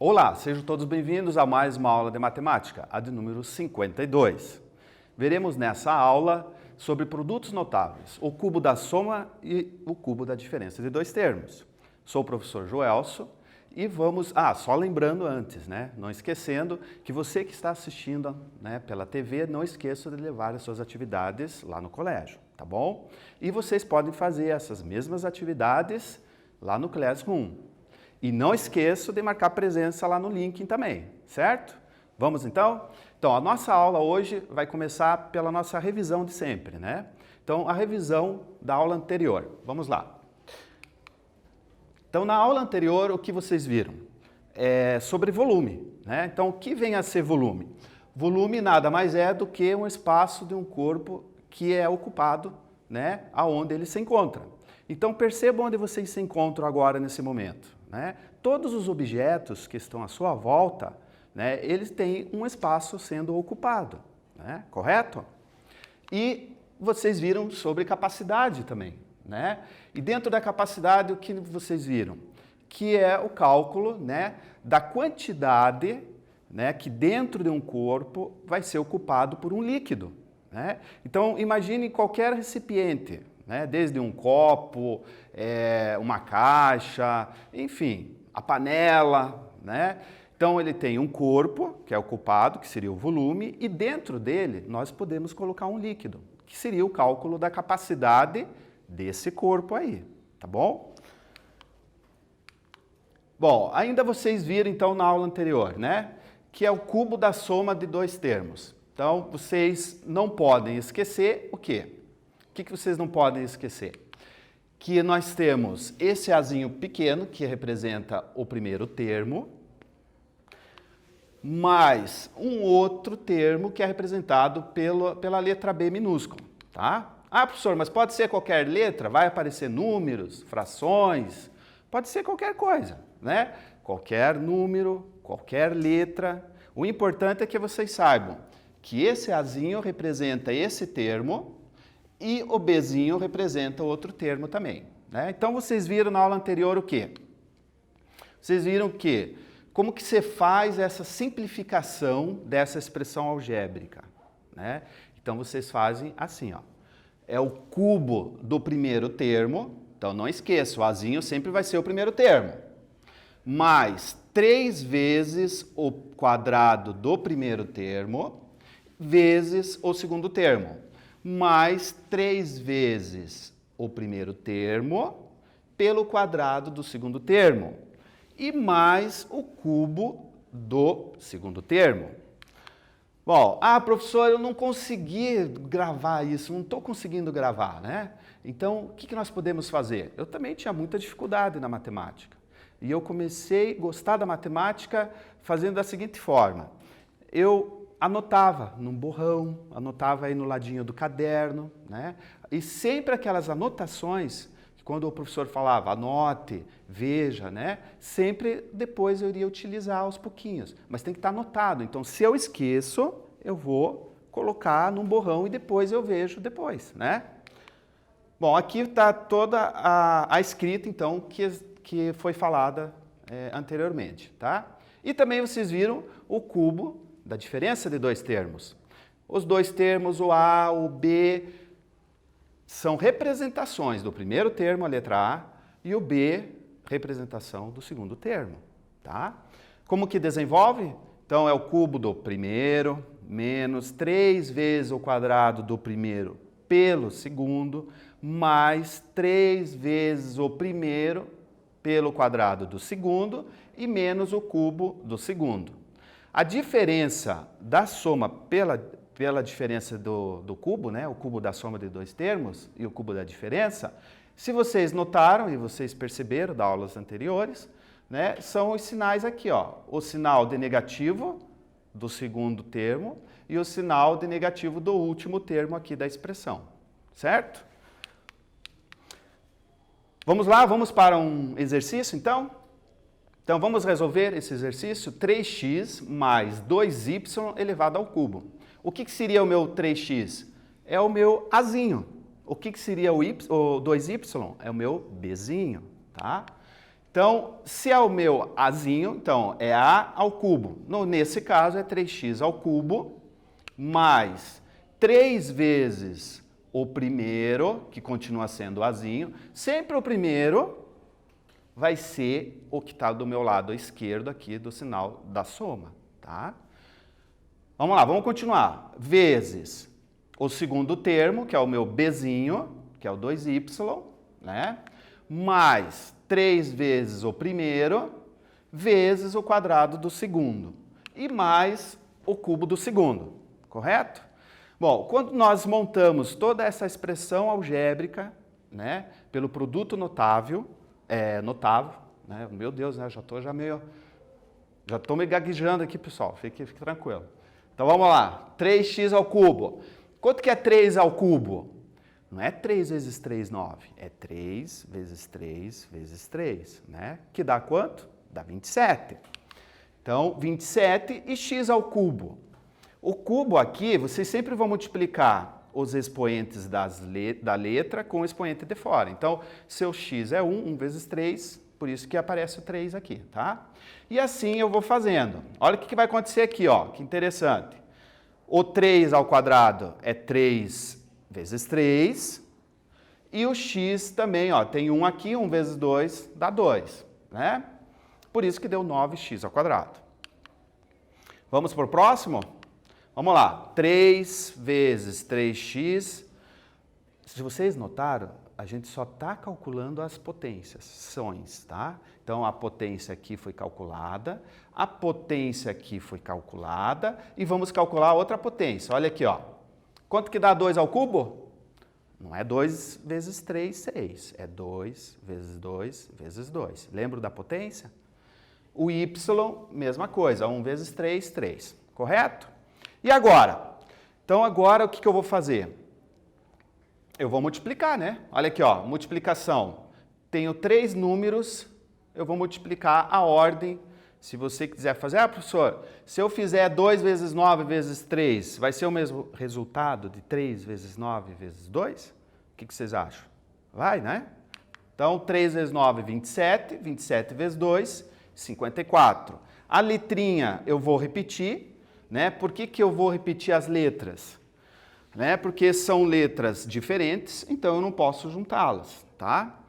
Olá, sejam todos bem-vindos a mais uma aula de matemática, a de número 52. Veremos nessa aula sobre produtos notáveis, o cubo da soma e o cubo da diferença de dois termos. Sou o professor Joelso e vamos... só lembrando antes, né? Não esquecendo que você que está assistindo, né, pela TV, não esqueça de levar as suas atividades lá no colégio, tá bom? E vocês podem fazer essas mesmas atividades lá no Classroom. E não esqueça de marcar presença lá no LinkedIn também, certo? Vamos então? Então, a nossa aula hoje vai começar pela nossa revisão de sempre, né? Então, a revisão da aula anterior. Vamos lá. Então, na aula anterior, o que vocês viram? É sobre volume, né? Então, o que vem a ser volume? Volume nada mais é do que um espaço de um corpo que é ocupado, né, aonde ele se encontra. Então, percebam onde vocês se encontram agora nesse momento. Né? Todos os objetos que estão à sua volta, né, eles têm um espaço sendo ocupado, né? Correto? E vocês viram sobre capacidade também, né? E dentro da capacidade, o que vocês viram? Que é o cálculo, né, da quantidade, né, que dentro de um corpo vai ser ocupado por um líquido, né? Então, imagine qualquer recipiente, né, desde um copo, uma caixa, enfim, a panela, né? Então ele tem um corpo, que é ocupado, que seria o volume, e dentro dele nós podemos colocar um líquido, que seria o cálculo da capacidade desse corpo aí, tá bom? Bom, ainda vocês viram então na aula anterior, né, que é o cubo da soma de dois termos. Então vocês não podem esquecer o quê? O que vocês não podem esquecer? Que nós temos esse azinho pequeno, que representa o primeiro termo, mais um outro termo que é representado pela letra B minúscula, tá? Professor, mas pode ser qualquer letra? Vai aparecer números, frações, pode ser qualquer coisa, né? Qualquer número, qualquer letra. O importante é que vocês saibam que esse azinho representa esse termo, e o Bzinho representa outro termo também, né? Então, vocês viram na aula anterior o quê? Vocês viram que, como que você faz essa simplificação dessa expressão algébrica, né? Então, vocês fazem assim, ó. É o cubo do primeiro termo, então não esqueça, o Azinho sempre vai ser o primeiro termo, mais 3 vezes o quadrado do primeiro termo, vezes o segundo termo, mais 3 vezes o primeiro termo pelo quadrado do segundo termo e mais o cubo do segundo termo. Bom, professor, eu não consegui gravar isso, não estou conseguindo gravar, né? Então, o que nós podemos fazer? Eu também tinha muita dificuldade na matemática e eu comecei a gostar da matemática fazendo da seguinte forma. Eu anotava num borrão, anotava aí no ladinho do caderno, né? E sempre aquelas anotações, quando o professor falava, anote, veja, né? Sempre depois eu iria utilizar aos pouquinhos, mas tem que estar anotado. Então, se eu esqueço, eu vou colocar num borrão e depois eu vejo depois, né? Bom, aqui está toda a escrita, então, que foi falada anteriormente, tá? E também vocês viram o cubo da diferença de dois termos. Os dois termos, o A, o B, são representações do primeiro termo, a letra A, e o B, representação do segundo termo, tá? Como que desenvolve? Então, é o cubo do primeiro, menos 3 vezes o quadrado do primeiro pelo segundo, mais 3 vezes o primeiro pelo quadrado do segundo e menos o cubo do segundo. A diferença da soma pela diferença do cubo, né? O cubo da soma de dois termos e o cubo da diferença, se vocês notaram e vocês perceberam das aulas anteriores, né? São os sinais aqui, ó, o sinal de negativo do segundo termo e o sinal de negativo do último termo aqui da expressão, certo? Vamos lá, vamos para um exercício então? Então, vamos resolver esse exercício, 3x mais 2y elevado ao cubo. O que seria o meu 3x? é o meu Azinho. O que seria o 2y? É o meu Bzinho, tá? Então, se é o meu Azinho, então é A ao cubo. Nesse caso, é 3x ao cubo mais 3 vezes o primeiro, que continua sendo o Azinho. Sempre o primeiro vai ser o que está do meu lado esquerdo aqui do sinal da soma, tá? Vamos lá, vamos continuar. Vezes o segundo termo, que é o meu Bzinho, que é o 2y, né? Mais 3 vezes o primeiro, vezes o quadrado do segundo. E mais o cubo do segundo, correto? Bom, quando nós montamos toda essa expressão algébrica, né, pelo produto notável, né? Meu Deus, né? Já estou meio gaguejando aqui, pessoal. Fique tranquilo. Então vamos lá. 3x ao cubo. Quanto que é 3 ao cubo? Não é 3 vezes 3, 9. É 3 vezes 3 vezes 3, né? Que dá quanto? Dá 27. Então, 27 e x ao cubo. O cubo aqui, vocês sempre vão multiplicar os expoentes da letra com o expoente de fora. Então, seu x é 1 vezes 3, por isso que aparece o 3 aqui, tá? E assim eu vou fazendo. Olha o que vai acontecer aqui, ó, que interessante. O 3 ao quadrado é 3 vezes 3, e o x também, ó, tem 1 aqui, 1 vezes 2 dá 2, né? Por isso que deu 9x ao quadrado. Vamos para o próximo? Vamos lá, 3 vezes 3x. Se vocês notaram, a gente só está calculando as potências, tá? Então, a potência aqui foi calculada, a potência aqui foi calculada, e vamos calcular outra potência. Olha aqui, ó. Quanto que dá 2 ao cubo? Não é 2 vezes 3, 6. É 2 vezes 2 vezes 2. Lembra da potência? O y, mesma coisa, 1 vezes 3, 3. Correto? E agora? Então, agora o que eu vou fazer? Eu vou multiplicar, né? Olha aqui, ó, multiplicação. Tenho 3 números, eu vou multiplicar a ordem. Se você quiser fazer, professor, se eu fizer 2 vezes 9 vezes 3, vai ser o mesmo resultado de 3 vezes 9 vezes 2? O que vocês acham? Vai, né? Então, 3 vezes 9, 27. 27 vezes 2, 54. A letrinha eu vou repetir. Né? Por que eu vou repetir as letras? Né? Porque são letras diferentes, então eu não posso juntá-las, tá?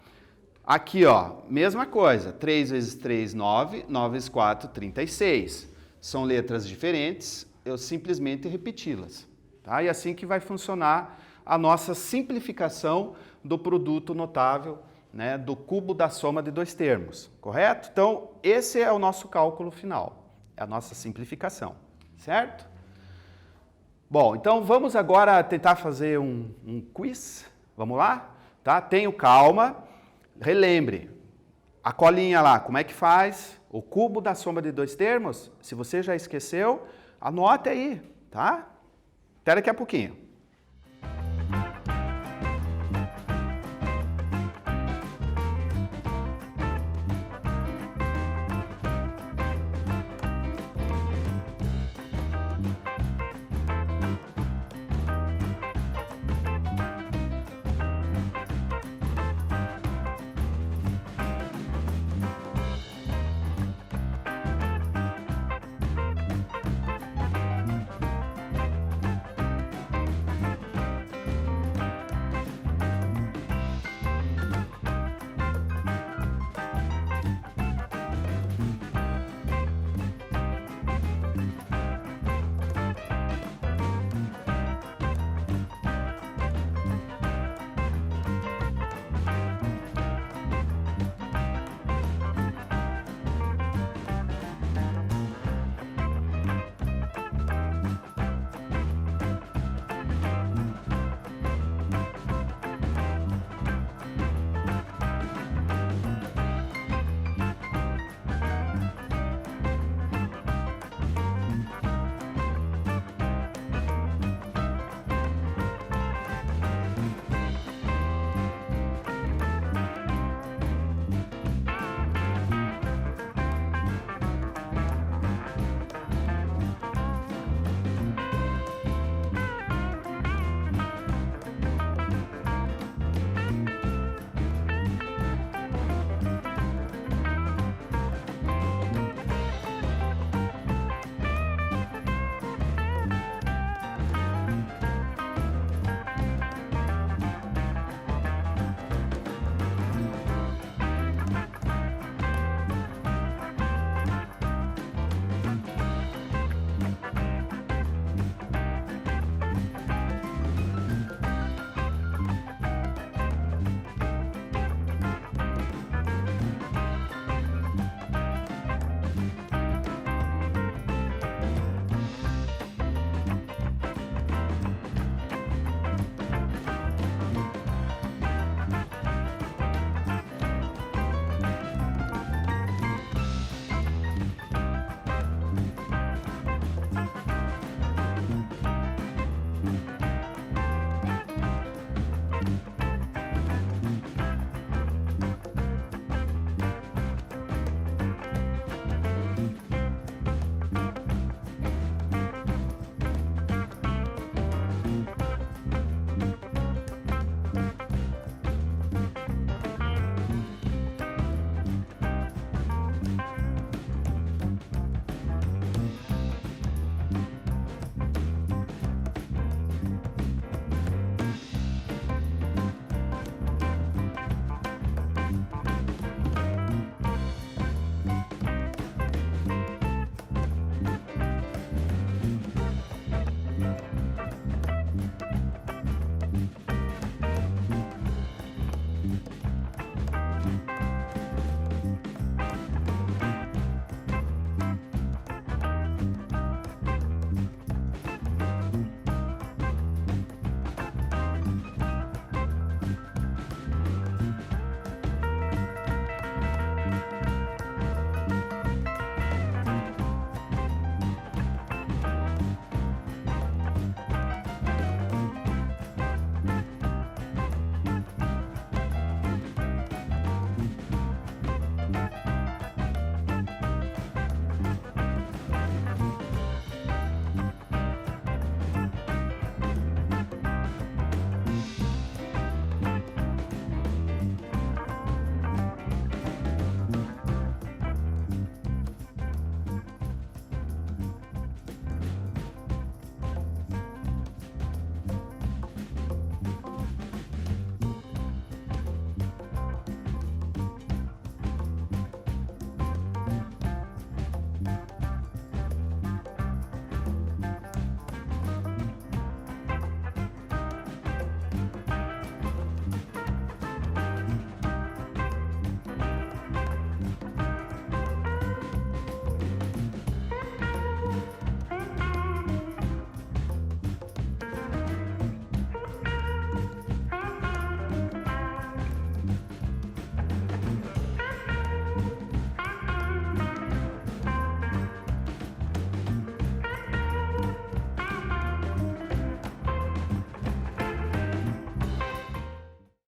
Aqui, ó, mesma coisa, 3 vezes 3, 9, 9 vezes 4, 36. São letras diferentes, eu simplesmente repeti-las, tá? E assim que vai funcionar a nossa simplificação do produto notável, né? Do cubo da soma de dois termos, correto? Então, esse é o nosso cálculo final, é a nossa simplificação. Certo? Bom, então vamos agora tentar fazer um quiz. Vamos lá? Tá? Tenham calma. Relembre. A colinha lá, como é que faz? O cubo da soma de dois termos? Se você já esqueceu, anote aí, tá? Até daqui a pouquinho.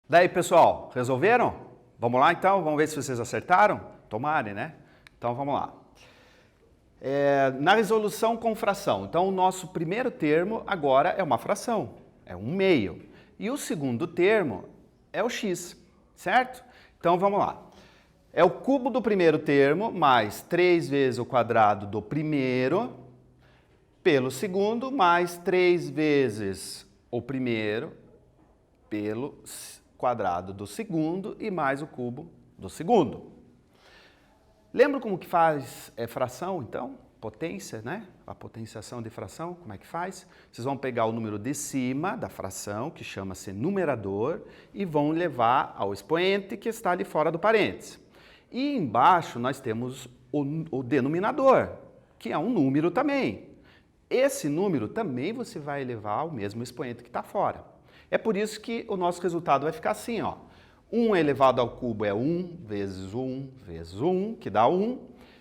Daí, pessoal, resolveram? Vamos lá, então? Vamos ver se vocês acertaram? Tomarem, né? Então, vamos lá. Na resolução com fração, então o nosso primeiro termo agora é uma fração, é 1/2. E o segundo termo é o x, certo? Então vamos lá. É o cubo do primeiro termo mais 3 vezes o quadrado do primeiro pelo segundo mais 3 vezes o primeiro pelo quadrado do segundo e mais o cubo do segundo. Lembra como que faz fração, então? Potência, né? A potenciação de fração, como é que faz? Vocês vão pegar o número de cima da fração, que chama-se numerador, e vão levar ao expoente que está ali fora do parênteses. E embaixo nós temos o denominador, que é um número também. Esse número também você vai levar ao mesmo expoente que está fora. É por isso que o nosso resultado vai ficar assim, ó. 1 elevado ao cubo é 1 vezes 1 vezes 1, que dá 1.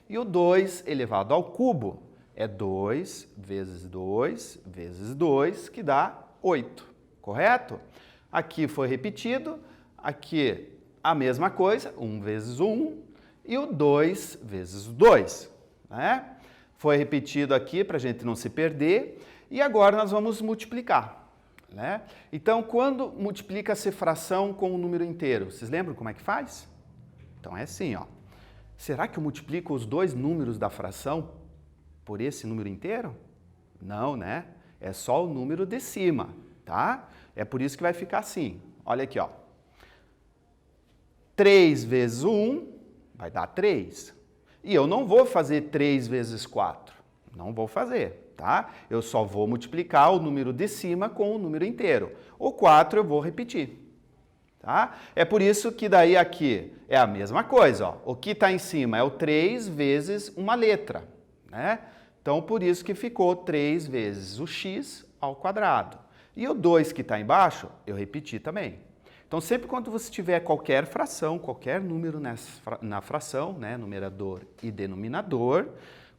E o 2 elevado ao cubo é 2 vezes 2 vezes 2, que dá 8, correto? Aqui foi repetido, aqui a mesma coisa, 1 vezes 1 e o 2 vezes 2, né? Foi repetido aqui para a gente não se perder e agora nós vamos multiplicar. Né? Então, quando multiplica-se fração com um número inteiro, vocês lembram como é que faz? Então é assim, ó. Será que eu multiplico os dois números da fração por esse número inteiro? Não, né? É só o número de cima, tá? É por isso que vai ficar assim. Olha aqui, ó. 3 vezes 1 vai dar 3. E eu não vou fazer 3 vezes 4. Não vou fazer. Tá? Eu só vou multiplicar o número de cima com o número inteiro. O 4 eu vou repetir. Tá? É por isso que daí aqui é a mesma coisa. Ó. O que está em cima é o 3 vezes uma letra. Né? Então, por isso que ficou 3 vezes o x ao quadrado. E o 2 que está embaixo, eu repeti também. Então, sempre quando você tiver qualquer fração, qualquer número na fração, né? Numerador e denominador,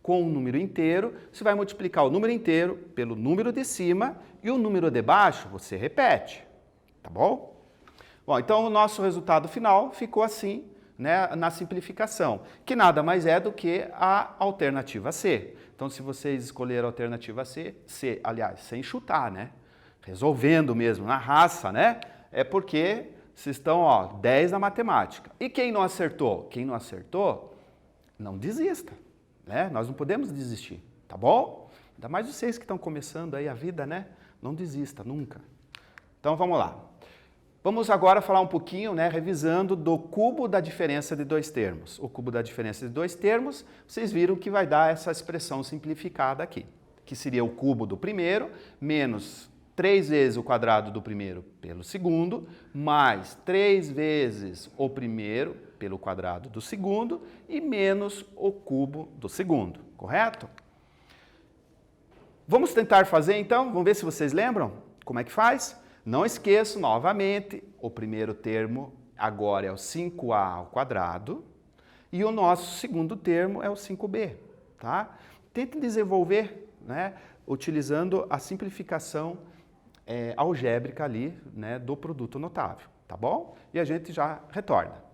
com um número inteiro, você vai multiplicar o número inteiro pelo número de cima e o número de baixo você repete, tá bom? Bom, então o nosso resultado final ficou assim, né, na simplificação, que nada mais é do que a alternativa C. Então, se vocês escolheram a alternativa C, aliás, sem chutar, né, resolvendo mesmo, na raça, né, é porque vocês estão, ó, 10 na matemática. E quem não acertou? Quem não acertou, não desista. Né? Nós não podemos desistir, tá bom? Ainda mais vocês que estão começando aí a vida, né? Não desista, nunca. Então, vamos lá. Vamos agora falar um pouquinho, né, revisando do cubo da diferença de dois termos. O cubo da diferença de dois termos, vocês viram que vai dar essa expressão simplificada aqui, que seria o cubo do primeiro menos 3 vezes o quadrado do primeiro pelo segundo, mais 3 vezes o primeiro pelo quadrado do segundo e menos o cubo do segundo, correto? Vamos tentar fazer então? Vamos ver se vocês lembram como é que faz? Não esqueçam novamente, o primeiro termo agora é o 5a ao quadrado e o nosso segundo termo é o 5b, tá? Tentem desenvolver, né, utilizando a simplificação algébrica ali, né, do produto notável, tá bom? E a gente já retorna.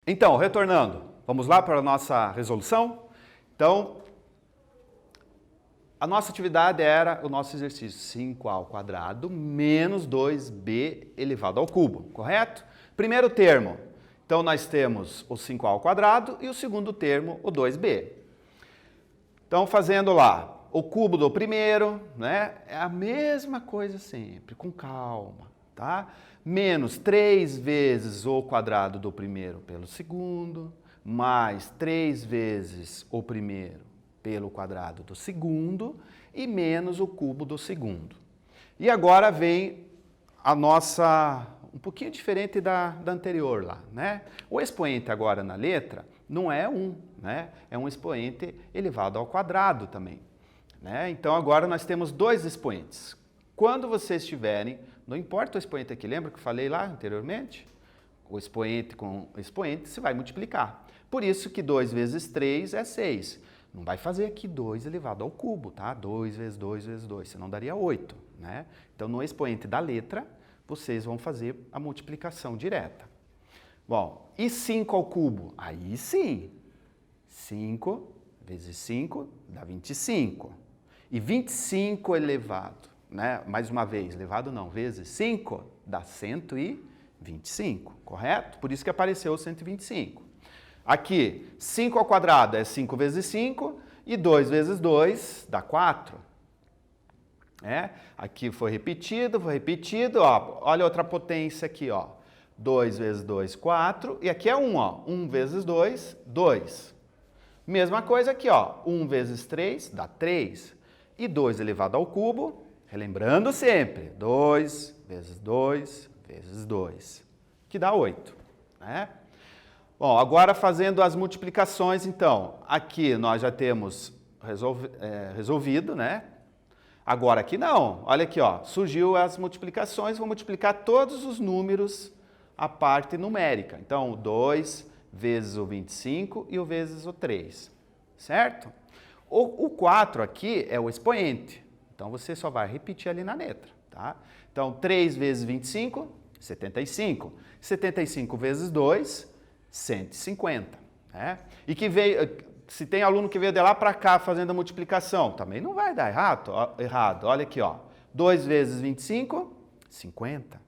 Então, retornando, vamos lá para a nossa resolução? Então, a nossa atividade era o nosso exercício 5a ao quadrado menos 2b elevado ao cubo, correto? Primeiro termo, então nós temos o 5a ao quadrado e o segundo termo, o 2b. Então, fazendo lá, o cubo do primeiro, né? É a mesma coisa sempre, com calma, tá? Menos 3 vezes o quadrado do primeiro pelo segundo, mais 3 vezes o primeiro pelo quadrado do segundo e menos o cubo do segundo. E agora vem a nossa, um pouquinho diferente da anterior lá, né? O expoente agora na letra não é 1, né? É um expoente elevado ao quadrado também, né? Então agora nós temos dois expoentes. Quando vocês tiverem, não importa o expoente aqui, lembra que eu falei lá anteriormente? O expoente com o expoente se vai multiplicar. Por isso que 2 vezes 3 é 6. Não vai fazer aqui 2 elevado ao cubo, tá? 2 vezes 2 vezes 2, senão daria 8, né? Então, no expoente da letra, vocês vão fazer a multiplicação direta. Bom, e 5 ao cubo? Aí sim, 5 vezes 5 dá 25. E 25 elevado, né? Mais uma vez, elevado não, vezes 5 dá 125, correto? Por isso que apareceu o 125. Aqui, 5 ao quadrado é 5 vezes 5 e 2 vezes 2 dá 4. Aqui foi repetido, ó. Olha outra potência aqui, ó. 2 vezes 2, 4. E aqui é 1, ó. 1 vezes 2, 2. Mesma coisa aqui, ó. 1 vezes 3 dá 3. E 2 elevado ao cubo, relembrando sempre, 2 vezes 2 vezes 2, que dá 8, né? Bom, agora fazendo as multiplicações, então, aqui nós já temos resolvido, né? Agora aqui não, olha aqui, ó, surgiu as multiplicações, vou multiplicar todos os números a parte numérica. Então, 2 vezes o 25 e o vezes o 3, certo? O 4 aqui é o expoente, então você só vai repetir ali na letra, tá? Então, 3 vezes 25, 75. 75 vezes 2, 150, né? E que veio, se tem aluno que veio de lá para cá fazendo a multiplicação, também não vai dar errado. Olha aqui, ó. 2 vezes 25, 50.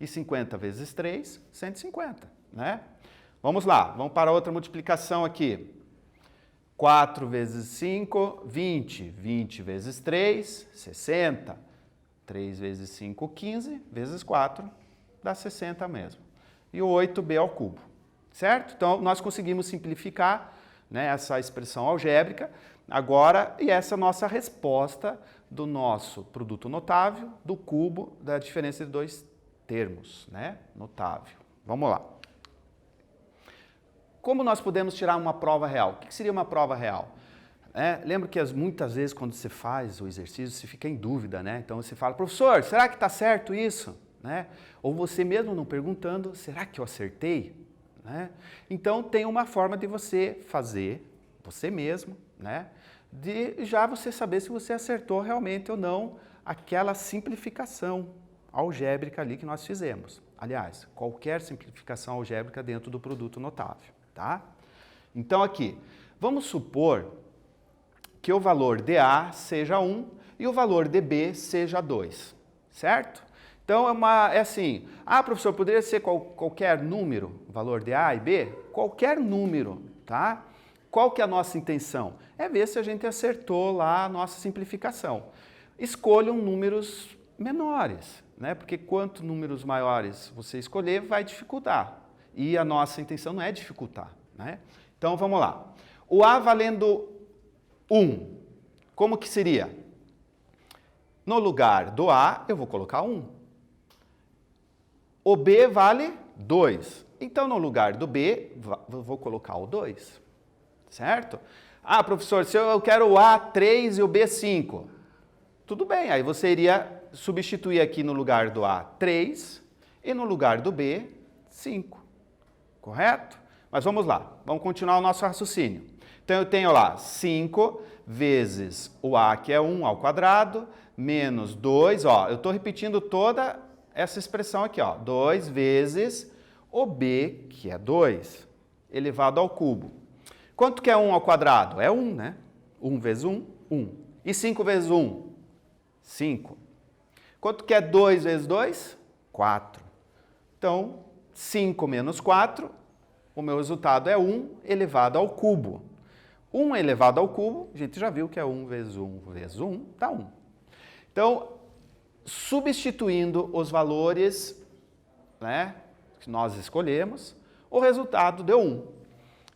E 50 vezes 3, 150, né? Vamos lá, vamos para outra multiplicação aqui. 4 vezes 5, 20. 20 vezes 3, 60. 3 vezes 5, 15. Vezes 4, dá 60 mesmo. E o 8b ao cubo. Certo? Então, nós conseguimos simplificar, né, essa expressão algébrica agora, e essa é a nossa resposta do nosso produto notável, do cubo, da diferença de dois termos, né, notável. Vamos lá. Como nós podemos tirar uma prova real? O que seria uma prova real? Lembra que muitas vezes quando você faz o exercício, você fica em dúvida, né? Então você fala, professor, será que está certo isso? Né? Ou você mesmo não perguntando, será que eu acertei? Né? Então, tem uma forma de você fazer, você mesmo, né? De já você saber se você acertou realmente ou não aquela simplificação algébrica ali que nós fizemos. Aliás, qualquer simplificação algébrica dentro do produto notável, tá? Então, aqui, vamos supor que o valor de A seja 1 e o valor de B seja 2, certo? Então, é assim, professor, poderia ser qualquer número, valor de A e B? Qualquer número, tá? Qual que é a nossa intenção? É ver se a gente acertou lá a nossa simplificação. Escolham números menores, né? Porque quanto números maiores você escolher, vai dificultar. E a nossa intenção não é dificultar, né? Então, vamos lá. O A valendo 1, como que seria? No lugar do A, eu vou colocar 1. O B vale 2. Então, no lugar do B, eu vou colocar o 2. Certo? Professor, se eu quero o A 3 e o B 5. Tudo bem, aí você iria substituir aqui no lugar do A 3 e no lugar do B 5. Correto? Mas vamos lá, vamos continuar o nosso raciocínio. Então, eu tenho lá 5 vezes o A, que é 1 ao quadrado, menos 2, ó, eu estou repetindo toda essa expressão aqui, ó, 2 vezes o B, que é 2, elevado ao cubo. Quanto que é 1 ao quadrado? É 1, né? 1 vezes 1, 1. E 5 vezes 1? 5. Quanto que é 2 vezes 2? 4. Então, 5 menos 4, o meu resultado é 1 elevado ao cubo. 1 elevado ao cubo, a gente já viu que é 1 vezes 1 vezes 1, dá 1. Então, substituindo os valores, né, que nós escolhemos, o resultado deu 1.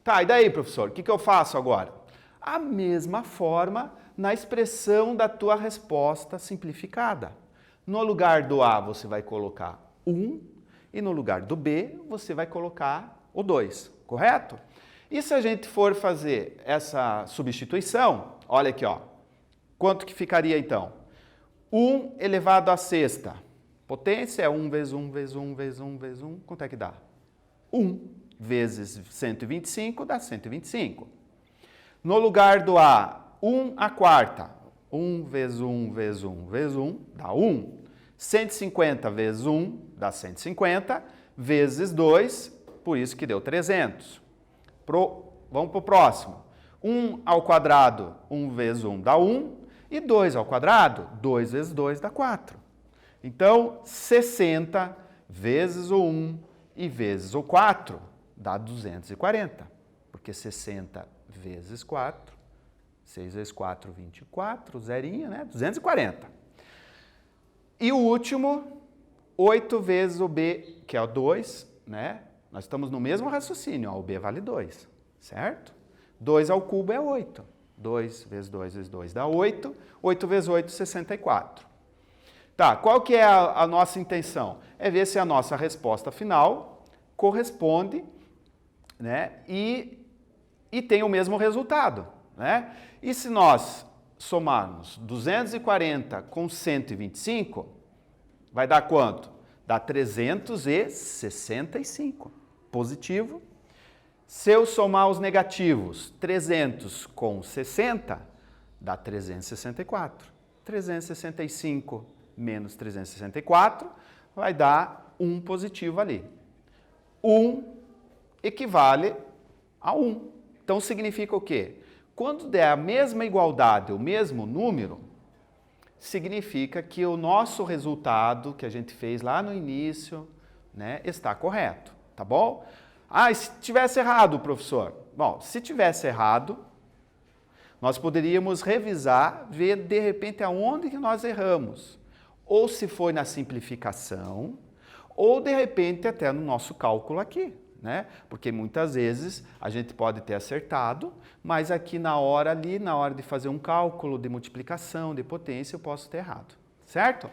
Tá, e daí, professor, o que eu faço agora? A mesma forma na expressão da tua resposta simplificada. No lugar do A, você vai colocar 1 e no lugar do B, você vai colocar o 2, correto? E se a gente for fazer essa substituição, olha aqui, ó, quanto que ficaria então? 1 elevado à sexta. Potência é 1 vezes 1 vezes 1 vezes 1 vezes 1. Quanto é que dá? 1 vezes 125 dá 125. No lugar do A, 1 à quarta. 1 vezes 1 vezes 1 vezes 1 dá 1. 150 vezes 1 dá 150, vezes 2, por isso que deu 300. Vamos para o próximo. 1 ao quadrado, 1 vezes 1 dá 1. E 2 ao quadrado, 2 vezes 2 dá 4. Então, 60 vezes o 1 e vezes o 4 dá 240. Porque 60 vezes 4, 6 vezes 4, 24, zerinho, né? 240. E o último, 8 vezes o B, que é o 2, né? Nós estamos no mesmo raciocínio, ó, o B vale 2, certo? 2 ao cubo é 8. 2 vezes 2 vezes 2 dá 8. 8 vezes 8, 64. Tá, qual que é a nossa intenção? É ver se a nossa resposta final corresponde, né? E tem o mesmo resultado, né? E se nós somarmos 240 com 125, vai dar quanto? Dá 365. Positivo. Se eu somar os negativos, 300 com 60, dá 364. 365 menos 364 vai dar 1 positivo ali. 1 equivale a 1. Então, significa o quê? Quando der a mesma igualdade, o mesmo número, significa que o nosso resultado que a gente fez lá no início, né, está correto, tá bom? Ah, e se tivesse errado, professor? Bom, se tivesse errado, nós poderíamos revisar, ver de repente aonde que nós erramos. Ou se foi na simplificação, ou de repente até no nosso cálculo aqui, né? Porque muitas vezes a gente pode ter acertado, mas aqui na hora de fazer um cálculo de multiplicação, de potência, eu posso ter errado, certo?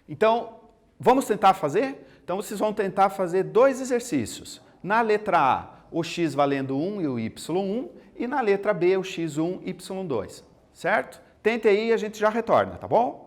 Então, vamos tentar fazer? Então, vocês vão tentar fazer 2 exercícios. Na letra A, o x valendo 1 e o y1, e na letra B, o x1 e y2, certo? Tente aí e a gente já retorna, tá bom?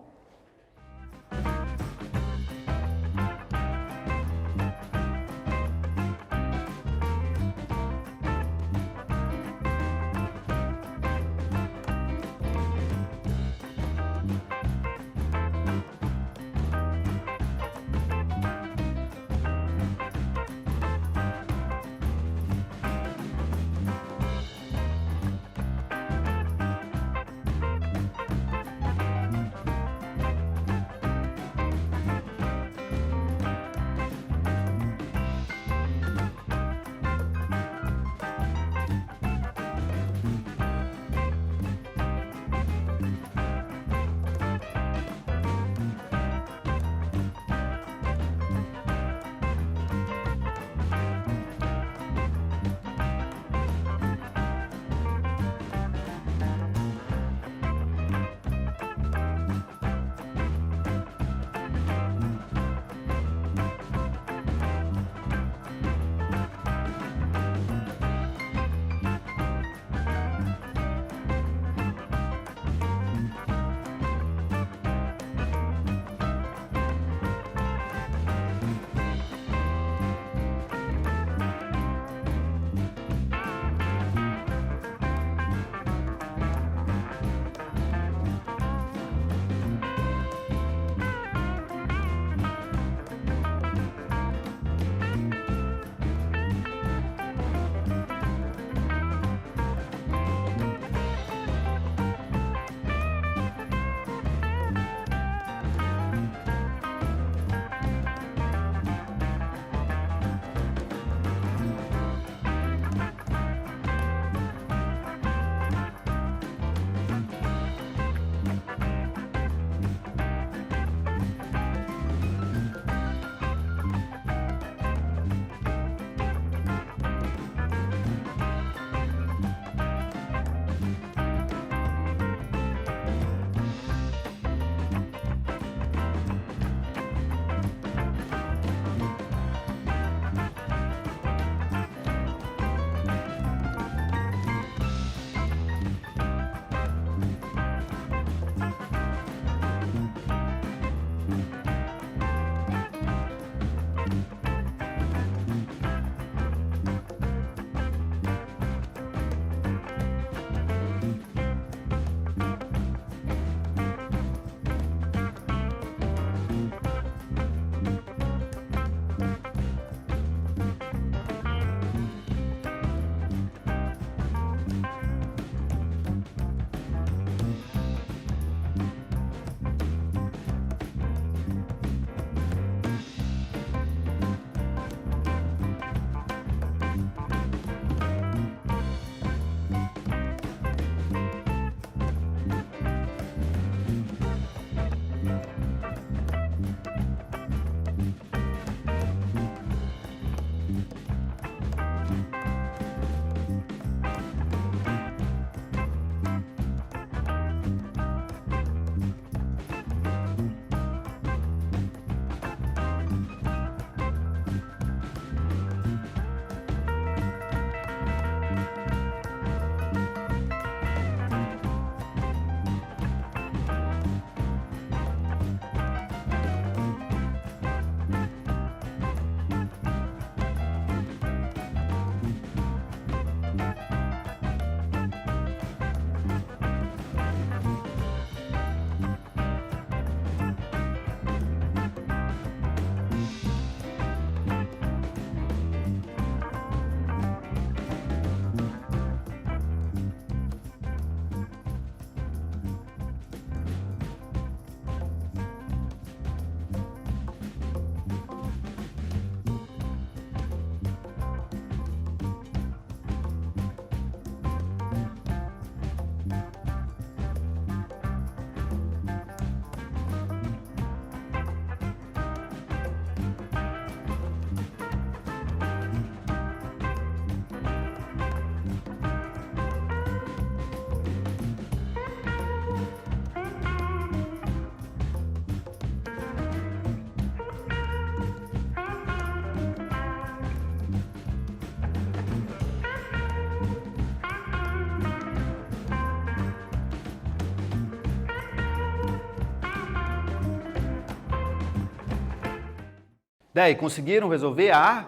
Daí, conseguiram resolver a?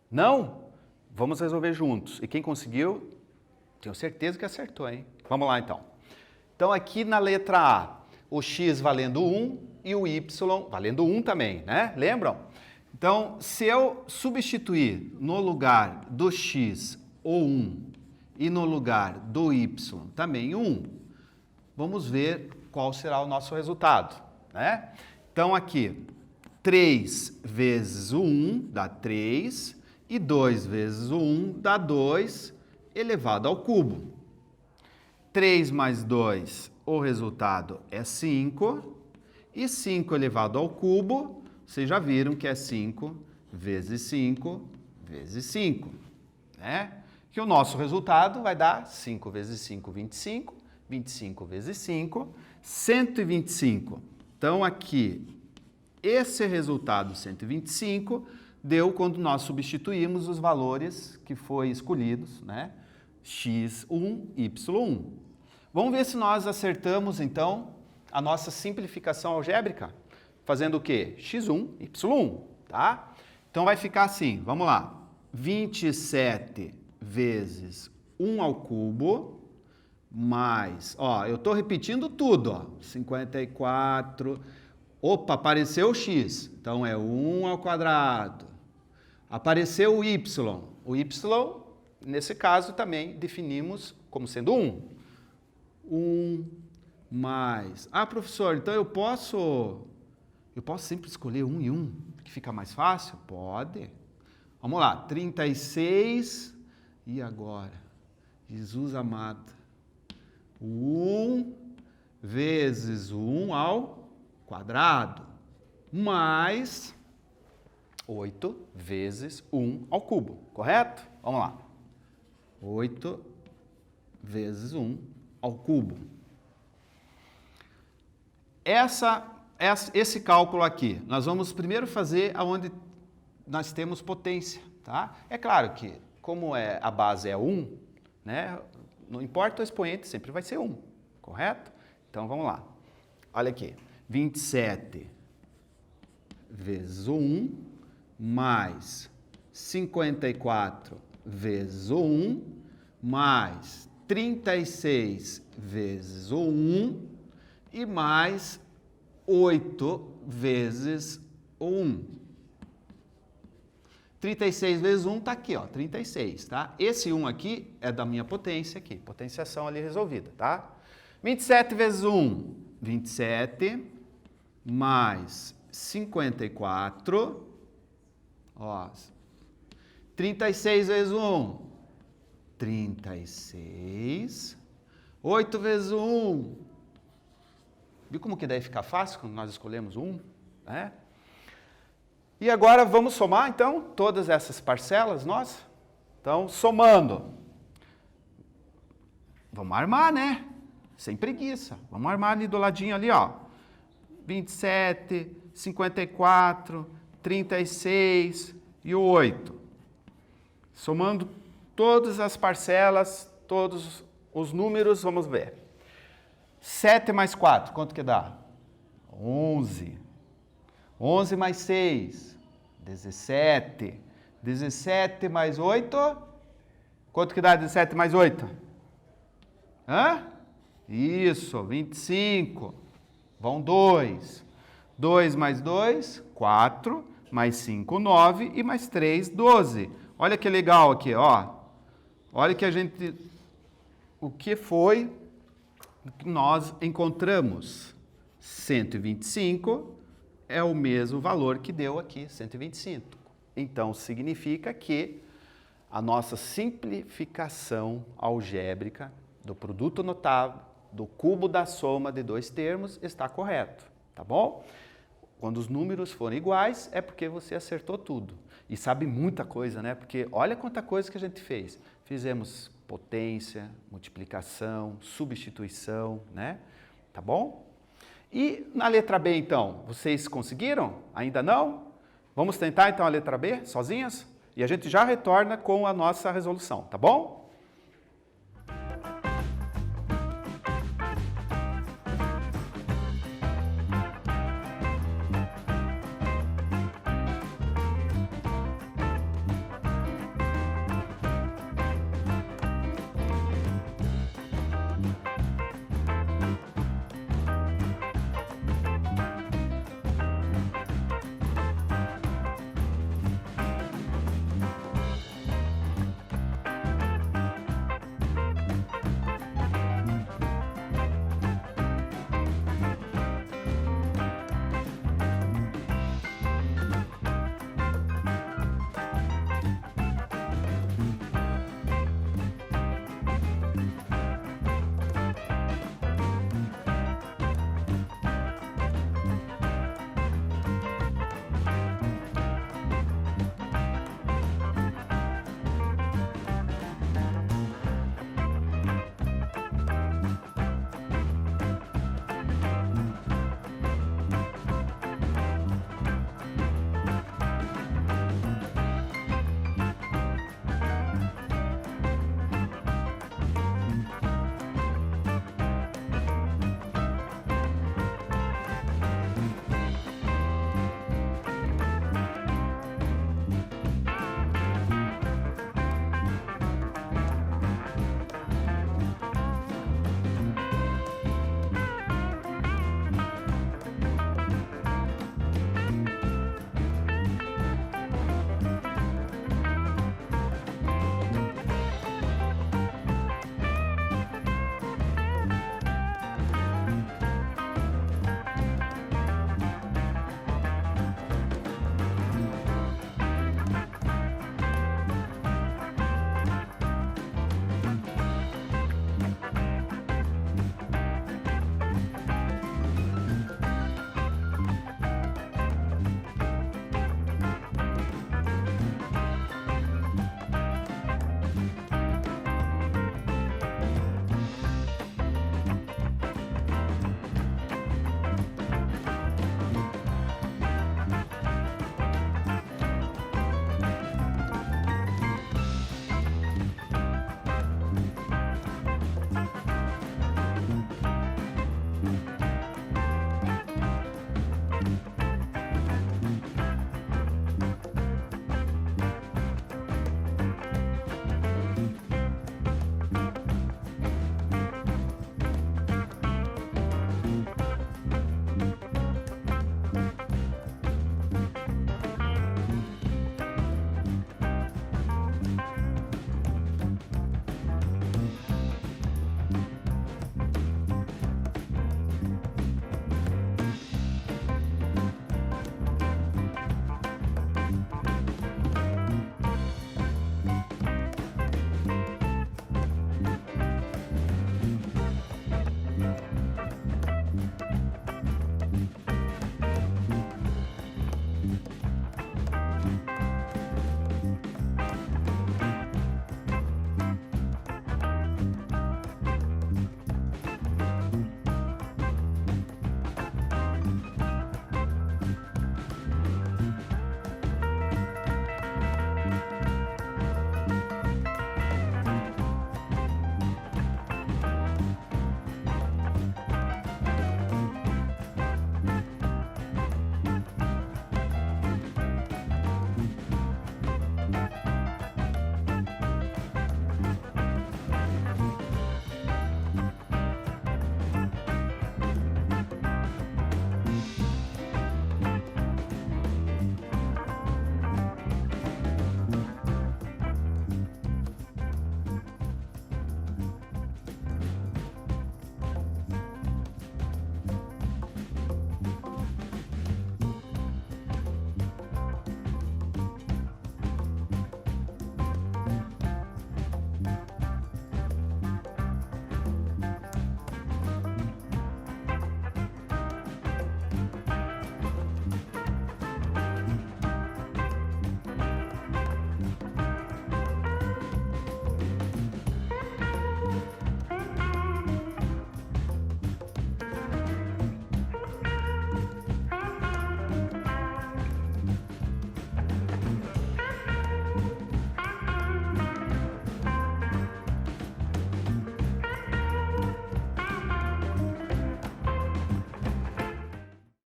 Não? Vamos resolver juntos. E quem conseguiu, tenho certeza que acertou, hein? Vamos lá, então. Então, aqui na letra A, o x valendo 1 e o y valendo 1 também, né? Lembram? Então, se eu substituir no lugar do x o 1 e no lugar do y também 1, vamos ver qual será o nosso resultado, né? Então, aqui, 3 vezes o 1 dá 3 e 2 vezes o 1 dá 2 elevado ao cubo. 3 mais 2, o resultado é 5. E 5 elevado ao cubo, vocês já viram que é 5 vezes 5 vezes 5, né? Que o nosso resultado vai dar 5 vezes 5, 25. 25 vezes 5, 125. Então, aqui, esse resultado 125 deu quando nós substituímos os valores que foi escolhidos, né? x1, y1. Vamos ver se nós acertamos, então, a nossa simplificação algébrica, fazendo o quê? x1, y1, tá? Então, vai ficar assim, vamos lá. 27 vezes 1 ao cubo, mais, ó, eu estou repetindo tudo, ó, 54, opa, apareceu o x, então é 1 ao quadrado. Apareceu o y, nesse caso, também definimos como sendo 1. 1 mais... Ah, professor, então eu posso sempre escolher 1 e 1, que fica mais fácil? Pode. Vamos lá, 36, e agora? Jesus amado. 1 vezes 1 ao quadrado, mais 8 vezes 1 ao cubo, correto? Vamos lá. 8 vezes 1 ao cubo. Esse cálculo aqui, nós vamos primeiro fazer aonde nós temos potência, tá? É claro que, como a base é 1, né? Não importa o expoente, sempre vai ser 1, correto? Então, vamos lá. Olha aqui, 27 vezes o 1, mais 54 vezes o 1, mais 36 vezes o 1 e mais 8 vezes o 1. 36 vezes 1 está aqui, ó, 36, tá? Esse 1 aqui é da minha potência aqui, potenciação ali resolvida, tá? 27 vezes 1, 27, mais 54, ó, 36 vezes 1, 36, 8 vezes 1, viu como que daí fica fácil quando nós escolhemos 1, né? E agora vamos somar, então, todas essas parcelas, nós? Então, somando. Vamos armar, né? Sem preguiça. Vamos armar ali do ladinho ali, ó. 27, 54, 36 e 8. Somando todas as parcelas, todos os números, vamos ver. 7 mais 4, quanto que dá? 11. 11 mais 6, 17. 17 mais 8, quanto que dá 17 mais 8? Hã? Isso, 25. Vão 2. 2 mais 2, 4. Mais 5, 9. E mais 3, 12. Olha que legal aqui, ó. Olha que o que foi que nós encontramos? 125 é o mesmo valor que deu aqui, 125. Então, significa que a nossa simplificação algébrica do produto notável, do cubo da soma de dois termos, está correto, tá bom? Quando os números forem iguais, é porque você acertou tudo. E sabe muita coisa, né? Porque olha quanta coisa que a gente fez. Fizemos potência, multiplicação, substituição, né? Tá bom? E na letra B, então, vocês conseguiram? Ainda não? Vamos tentar, então, a letra B, sozinhas? E a gente já retorna com a nossa resolução, tá bom?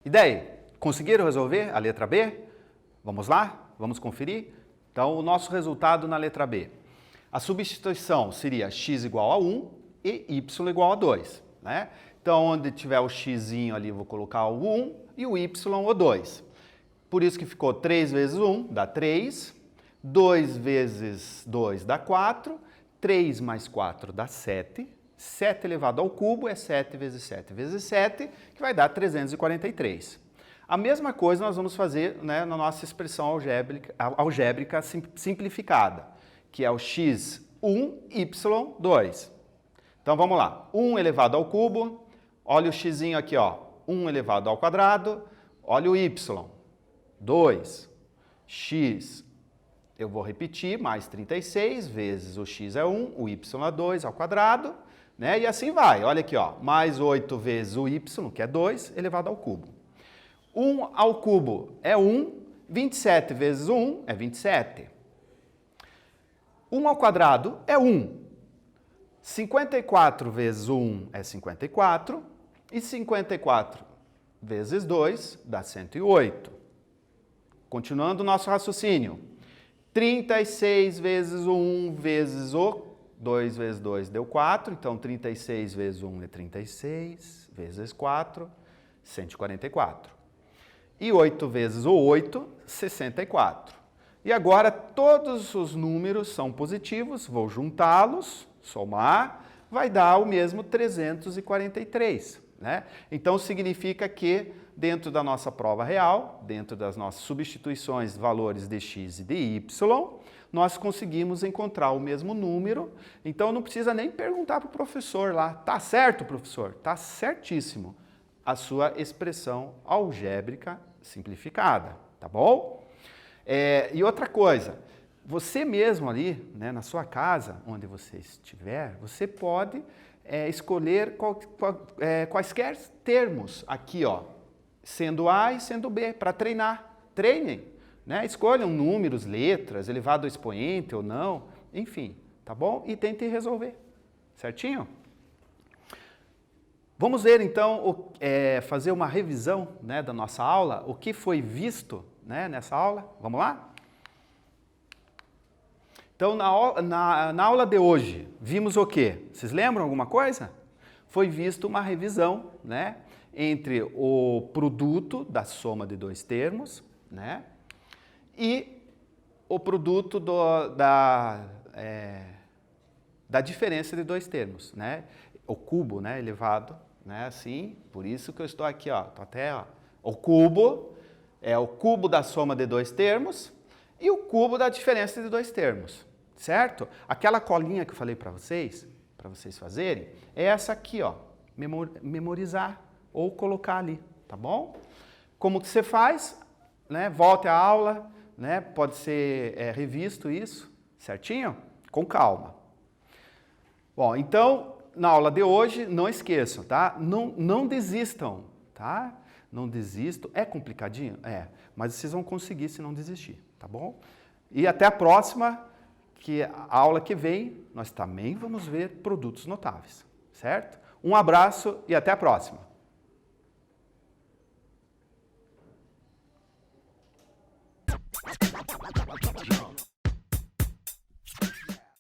E daí? Conseguiram resolver a letra B? Vamos lá? Vamos conferir? Então, o nosso resultado na letra B. A substituição seria x igual a 1 e y igual a 2. Né? Então, onde tiver o x ali, eu vou colocar o 1 e o y o 2. Por isso que ficou 3 vezes 1 dá 3, 2 vezes 2 dá 4, 3 mais 4 dá 7, 7 elevado ao cubo é 7 vezes 7 vezes 7, que vai dar 343. A mesma coisa nós vamos fazer, né, na nossa expressão algébrica simplificada, que é o x1, y2. Então vamos lá, 1 elevado ao cubo, olha o x aqui, ó, 1 elevado ao quadrado, olha o y, 2, x, eu vou repetir, mais 36, vezes o x é 1, o y é 2 ao quadrado, né? E assim vai, olha aqui, ó, mais 8 vezes o y, que é 2, elevado ao cubo. 1 ao cubo é 1, 27 vezes 1 é 27. 1 ao quadrado é 1. 54 vezes 1 é 54. E 54 vezes 2 dá 108. Continuando o nosso raciocínio. 36 vezes o 1 vezes o 2 vezes 2 deu 4. Então, 36 vezes 1 é 36, vezes 4, 144. E 8 vezes o 8, 64. E agora todos os números são positivos, vou juntá-los, somar, vai dar o mesmo 343. Né? Então significa que dentro da nossa prova real, dentro das nossas substituições de valores de x e de y, nós conseguimos encontrar o mesmo número, então não precisa nem perguntar para o professor lá, tá certo, professor? Tá certíssimo a sua expressão algébrica simplificada, tá bom? E outra coisa, você mesmo ali, né, na sua casa, onde você estiver, você pode escolher quaisquer termos aqui, ó, sendo A e sendo B, para treinar. Treinem, né? Escolham números, letras, elevado ao expoente ou não, enfim, tá bom? E tentem resolver, certinho? Vamos ver então, fazer uma revisão, né, da nossa aula, o que foi visto, né, nessa aula. Vamos lá? Então, na aula de hoje, vimos o quê? Vocês lembram alguma coisa? Foi visto uma revisão, né, entre o produto da soma de dois termos, né, e o produto da diferença de dois termos, né, o cubo, né, elevado, né, assim, por isso que eu estou aqui, ó, tô até, ó, o cubo é o cubo da soma de dois termos e o cubo da diferença de dois termos, certo? Aquela colinha que eu falei para vocês fazerem, é essa aqui, ó, memorizar ou colocar ali, tá bom? Como que você faz? Né? Volte à aula, né? Pode ser revisto isso, certinho? Com calma. Bom, então, na aula de hoje, não esqueçam, tá? Não desistam, tá? Não desistam. É complicadinho? É, mas vocês vão conseguir se não desistir, tá bom? E até a próxima, que a aula que vem, nós também vamos ver produtos notáveis, certo? Um abraço e até a próxima.